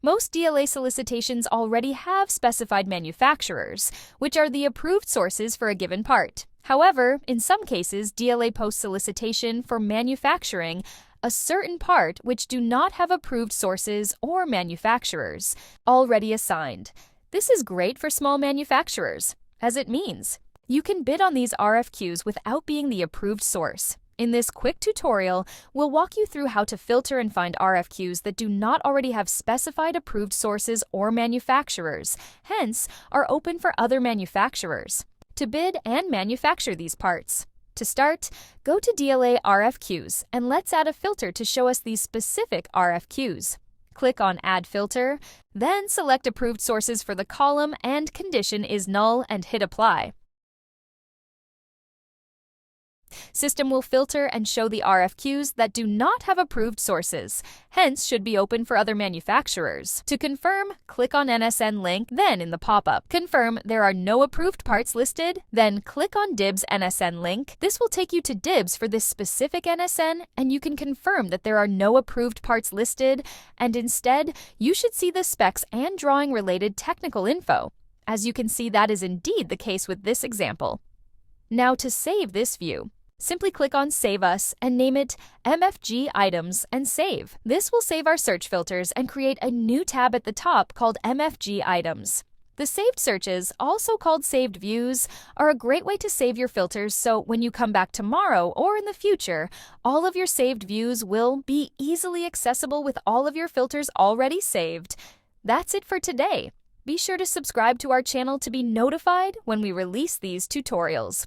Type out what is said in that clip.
Most DLA solicitations already have specified manufacturers, which are the approved sources for a given part. However, in some cases, DLA posts solicitation for manufacturing a certain part which do not have approved sources or manufacturers already assigned. This is great for small manufacturers, as it means you can bid on these RFQs without being the approved source. In this quick tutorial, we'll walk you through how to filter and find RFQs that do not already have specified approved sources or manufacturers, hence are open for other manufacturers to bid and manufacture these parts. To start, go to DLA RFQs and let's add a filter to show us these specific RFQs. Click on Add Filter, then select Approved Sources for the column and condition is null and hit Apply. System will filter and show the RFQs that do not have approved sources, hence should be open for other manufacturers. To confirm, click on NSN link, then in the pop-up, confirm there are no approved parts listed, then click on DIBBS NSN link. This will take you to DIBBS for this specific NSN, and you can confirm that there are no approved parts listed, and instead, you should see the specs and drawing-related technical info. As you can see, that is indeed the case with this example. Now to save this view, simply click on Save Us and name it MFG Items and save. This will save our search filters and create a new tab at the top called MFG Items. The saved searches, also called saved views, are a great way to save your filters so when you come back tomorrow or in the future, all of your saved views will be easily accessible with all of your filters already saved. That's it for today. Be sure to subscribe to our channel to be notified when we release these tutorials.